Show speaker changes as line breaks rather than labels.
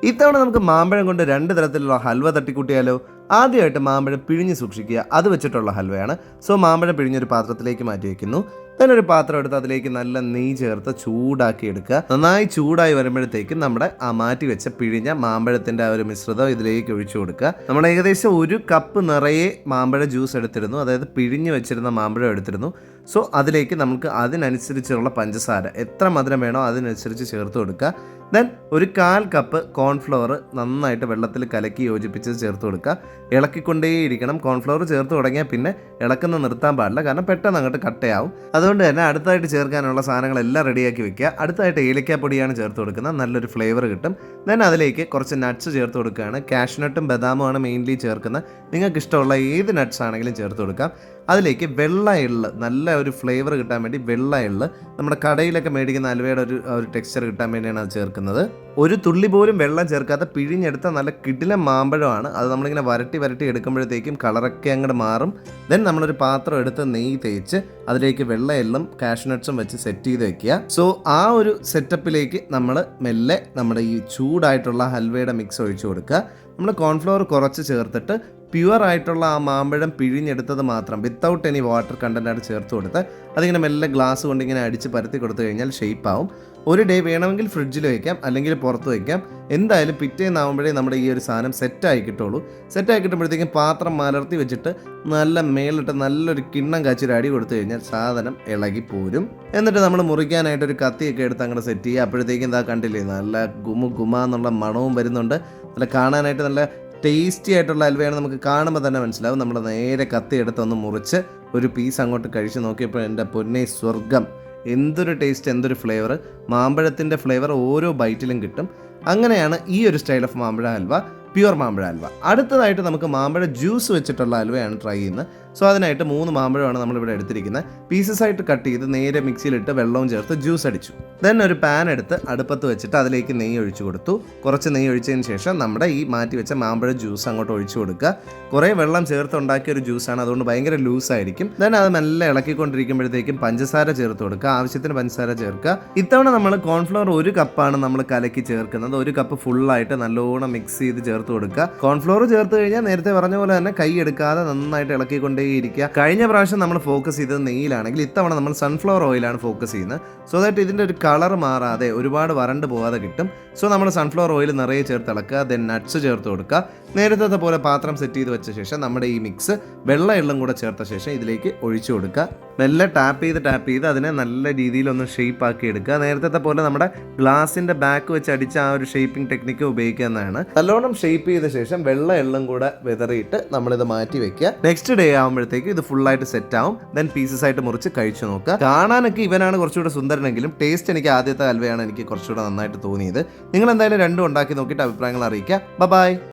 ഇത്തവണ നമുക്ക് മാമ്പഴം കൊണ്ട് 2 തരത്തിലുള്ള ഹൽവ തട്ടിക്കൂട്ടിയാലോ? ആദ്യമായിട്ട് മാമ്പഴം പിഴിഞ്ഞ് സൂക്ഷിക്കുക, അത് വെച്ചിട്ടുള്ള ഹൽവയാണ്. സോ മാമ്പഴം പിഴിഞ്ഞൊരു പാത്രത്തിലേക്ക് മാറ്റി വയ്ക്കുന്നു. then ഒരു പാത്രം എടുത്ത് അതിലേക്ക് നല്ല നെയ്യ് ചേർത്ത് ചൂടാക്കി എടുക്കുക. നന്നായി ചൂടായി വരുമ്പോഴത്തേക്കും നമ്മുടെ ആ മാറ്റി വെച്ച പിഴിഞ്ഞ മാമ്പഴത്തിൻ്റെ ആ ഒരു മിശ്രിതം ഇതിലേക്ക് ഒഴിച്ചു കൊടുക്കുക. നമ്മൾ ഏകദേശം 1 കപ്പ് നിറയെ മാമ്പഴ ജ്യൂസ് എടുത്തിരുന്നു, അതായത് പിഴിഞ്ഞ് വെച്ചിരുന്ന മാമ്പഴം എടുത്തിരുന്നു. സോ അതിലേക്ക് നമുക്ക് അതിനനുസരിച്ചുള്ള പഞ്ചസാര എത്ര മധുരം വേണോ അതിനനുസരിച്ച് ചേർത്ത് കൊടുക്കുക. ദെൻ ഒരു 1/4 കപ്പ് കോൺഫ്ലവർ നന്നായിട്ട് വെള്ളത്തിൽ കലക്കി യോജിപ്പിച്ച് ചേർത്ത് കൊടുക്കുക. ഇളക്കിക്കൊണ്ടേയിരിക്കണം. കോൺഫ്ലവർ ചേർത്ത് തുടങ്ങിയാൽ പിന്നെ ഇളക്കുന്ന നിർത്താൻ പാടില്ല, കാരണം പെട്ടെന്ന് അങ്ങോട്ട് കട്ടയാവും. അതുകൊണ്ട് തന്നെ അടുത്തായിട്ട് ചേർക്കാനുള്ള സാധനങ്ങളെല്ലാം റെഡിയാക്കി വെക്കുക. അടുത്തായിട്ട് ഏലക്കാപ്പൊടിയാണ് ചേർത്ത് കൊടുക്കുന്നത്, നല്ലൊരു ഫ്ലേവർ കിട്ടും. ദെൻ അതിലേക്ക് കുറച്ച് നട്ട്സ് ചേർത്ത് കൊടുക്കുകയാണ്. കാഷ്നട്ടും ബദാമുമാണ് മെയിൻലി ചേർക്കുന്നത്. നിങ്ങൾക്ക് ഇഷ്ടമുള്ള ഏത് നട്ട്സ് ആണെങ്കിലും ചേർത്ത് കൊടുക്കാം. അതിലേക്ക് വെള്ള എള്ള്, നല്ല ഒരു ഫ്ലേവർ കിട്ടാൻ വേണ്ടി വെള്ള എള്ള്, നമ്മുടെ കടയിലൊക്കെ മേടിക്കുന്ന അലുവയുടെ ഒരു ടെക്സ്ചർ കിട്ടാൻ വേണ്ടിയാണ് അത് ചേർക്കുന്നത്. ഒരു തുള്ളി പോലും വെള്ളം ചേർക്കാത്ത പിഴിഞ്ഞെടുത്ത നല്ല കിടിലൻ മാമ്പഴമാണ്. അത് നമ്മളിങ്ങനെ വരട്ടി എടുക്കുമ്പോഴത്തേക്കും കളറൊക്കെ അങ്ങോട്ട് മാറും. ദെൻ നമ്മളൊരു പാത്രം എടുത്ത് നെയ്യ് തേച്ച് അതിലേക്ക് വെള്ള എള്ളും കാഷ്നട്ട്സും വെച്ച് സെറ്റ് ചെയ്ത് വെക്കുക. സോ ആ ഒരു സെറ്റപ്പിലേക്ക് നമ്മൾ മെല്ലെ നമ്മുടെ ഈ ചൂടായിട്ടുള്ള ഹൽവയുടെ മിക്സ് ഒഴിച്ചു കൊടുക്കുക. നമ്മൾ കോൺഫ്ലവർ കുറച്ച് ചേർത്തിട്ട് പ്യുവർ ആയിട്ടുള്ള ആ മാമ്പഴം പിഴിഞ്ഞെടുത്തത് മാത്രം വിത്തൗട്ട് എനി വാട്ടർ കണ്ടൻറ്റായിട്ട് ചേർത്ത് കൊടുത്ത് അതിങ്ങനെ മെല്ലെ ഗ്ലാസ് കൊണ്ട് ഇങ്ങനെ അടിച്ച് പരത്തി കൊടുത്തു കഴിഞ്ഞാൽ ഷേപ്പ് ആവും. ഒരു ഡേ വേണമെങ്കിൽ ഫ്രിഡ്ജിൽ വയ്ക്കാം, അല്ലെങ്കിൽ പുറത്ത് വയ്ക്കാം. എന്തായാലും പിറ്റേന്നാവുമ്പോഴേ നമ്മുടെ ഈ ഒരു സാധനം സെറ്റായി കിട്ടുള്ളൂ. സെറ്റായി കിട്ടുമ്പോഴത്തേക്കും പാത്രം മലർത്തി വെച്ചിട്ട് നല്ല മേളിട്ട് നല്ലൊരു കിണ്ണം കാച്ചൊരു അടി കൊടുത്തു കഴിഞ്ഞാൽ സാധനം ഇളകി പോരും. എന്നിട്ട് നമ്മൾ മുറിക്കാനായിട്ടൊരു കത്തിയൊക്കെ എടുത്ത് അങ്ങോട്ട് സെറ്റ് ചെയ്യുക. അപ്പോഴത്തേക്കും എന്താ കണ്ടില്ലേ, നല്ല ഗുമാന്നുള്ള മണവും വരുന്നുണ്ട്. നല്ല കാണാനായിട്ട് നല്ല ടേസ്റ്റി ആയിട്ടുള്ള ഹൽവയാണ്. നമുക്ക് കാണുമ്പോൾ തന്നെ മനസ്സിലാവും. നമ്മൾ നേരെ കത്തി എടുത്തൊന്ന് മുറിച്ച് ഒരു പീസ് അങ്ങോട്ട് കഴിച്ച് നോക്കിയപ്പോൾ എൻ്റെ പൊന്നേ സ്വർഗം, എന്തൊരു ടേസ്റ്റ്, എന്തൊരു ഫ്ലേവർ. മാമ്പഴത്തിൻ്റെ ഫ്ലേവർ ഓരോ ബൈറ്റിലും കിട്ടും. അങ്ങനെയാണ് ഈ ഒരു സ്റ്റൈൽ ഓഫ് മാമ്പഴ ഹൽവ, പ്യുവർ മാമ്പഴ ഹൽവ. അടുത്തതായിട്ട് നമുക്ക് മാമ്പഴ ജ്യൂസ് വെച്ചിട്ടുള്ള ഹൽവയാണ് ട്രൈ ചെയ്യുന്നത്. സോ അതിനായിട്ട് 3 മാമ്പഴമാണ് നമ്മളിവിടെ എടുത്തിരിക്കുന്നത്. പീസസ് ആയിട്ട് കട്ട് ചെയ്ത് നേരെ മിക്സിയിലിട്ട് വെള്ളവും ചേർത്ത് ജ്യൂസ് അടിച്ചു. ദെൻ ഒരു പാൻ എടുത്ത് അടുപ്പത്ത് വെച്ചിട്ട് അതിലേക്ക് നെയ്യ് ഒഴിച്ചു കൊടുത്തു. കുറച്ച് നെയ്യ് ഒഴിച്ചതിന് ശേഷം നമ്മുടെ ഈ മാറ്റി വെച്ച മാമ്പഴ ജ്യൂസ് അങ്ങോട്ട് ഒഴിച്ചു കൊടുക്കുക. കുറേ വെള്ളം ചേർത്ത് ഉണ്ടാക്കിയ ഒരു ജ്യൂസാണ്, അതുകൊണ്ട് ഭയങ്കര ലൂസായിരിക്കും. ദെൻ അത് നല്ല ഇളക്കിക്കൊണ്ടിരിക്കുമ്പോഴത്തേക്കും പഞ്ചസാര ചേർത്ത് കൊടുക്കുക. ആവശ്യത്തിന് പഞ്ചസാര ചേർക്കുക. ഇത്തവണ നമ്മൾ കോൺഫ്ലവർ 1 കപ്പാണ് നമ്മൾ കലക്കി ചേർക്കുന്നത്. 1 കപ്പ് ഫുള്ളായിട്ട് നല്ലോണം മിക്സ് ചെയ്ത് ചേർത്ത് കൊടുക്കുക. കോൺഫ്ലവർ ചേർത്ത് കഴിഞ്ഞാൽ നേരത്തെ പറഞ്ഞ പോലെ തന്നെ കൈ എടുക്കാതെ നന്നായിട്ട് ഇളക്കിക്കൊണ്ടേ ഇരിക്കുക. കഴിഞ്ഞ പ്രാവശ്യം നമ്മൾ ഫോക്കസ് ചെയ്തത് നെയ്യിലാണെങ്കിൽ ഇത്തവണ നമ്മൾ സൺഫ്ലവർ ഓയിലാണ് ഫോക്കസ് ചെയ്യുന്നത്. സോ ദാറ്റ് ഇതിൻ്റെ ഒരു കളർ മാറാതെ ഒരുപാട് വരണ്ട് പോകാതെ കിട്ടും. സോ നമ്മൾ സൺഫ്ലവർ ഓയിൽ നിറയെ ചേർത്ത് ഇളക്കുക. ദെൻ നട്ട്സ് ചേർത്ത് കൊടുക്കുക. നേരത്തെ പോലെ പാത്രം സെറ്റ് ചെയ്ത് വെച്ച ശേഷം നമ്മുടെ ഈ മിക്സ് വെള്ള എള്ളും കൂടെ ചേർത്ത ശേഷം ഇതിലേക്ക് ഒഴിച്ചു കൊടുക്കുക. മെല്ലെ ടാപ്പ് ചെയ്ത് അതിനെ നല്ല രീതിയിലൊന്ന് ഷേപ്പ് ആക്കി എടുക്കുക. നേരത്തെ പോലെ നമ്മുടെ ഗ്ലാസിൻ്റെ ബാക്ക് വെച്ച് അടിച്ച ആ ഒരു ഷേപ്പിംഗ് ടെക്നിക്ക് ഉപയോഗിക്കുന്നതാണ്. നല്ലോണം ഷേപ്പ് ചെയ്ത ശേഷം വെള്ള എള്ളും കൂടെ വിതറിയിട്ട് നമ്മളിത് മാറ്റി വെക്കുക. നെക്സ്റ്റ് ഡേ ആകുമ്പോഴത്തേക്ക് ഇത് ഫുള്ളായിട്ട് സെറ്റ് ആവും. ദെൻ പീസസ് ആയിട്ട് മുറിച്ച് കഴിച്ചു നോക്കുക. കാണാനൊക്കെ ഇവനാണ് കുറച്ചുകൂടെ സുന്ദരനെങ്കിലും ടേസ്റ്റ് എനിക്ക് ആദ്യത്തെ ഹൽവയാണ് എനിക്ക് കുറച്ചുകൂടെ നന്നായിട്ട് തോന്നിയത്. നിങ്ങൾ എന്തായാലും രണ്ടും ഉണ്ടാക്കി നോക്കിയിട്ട് അഭിപ്രായങ്ങൾ അറിയിക്കുക. ബൈ.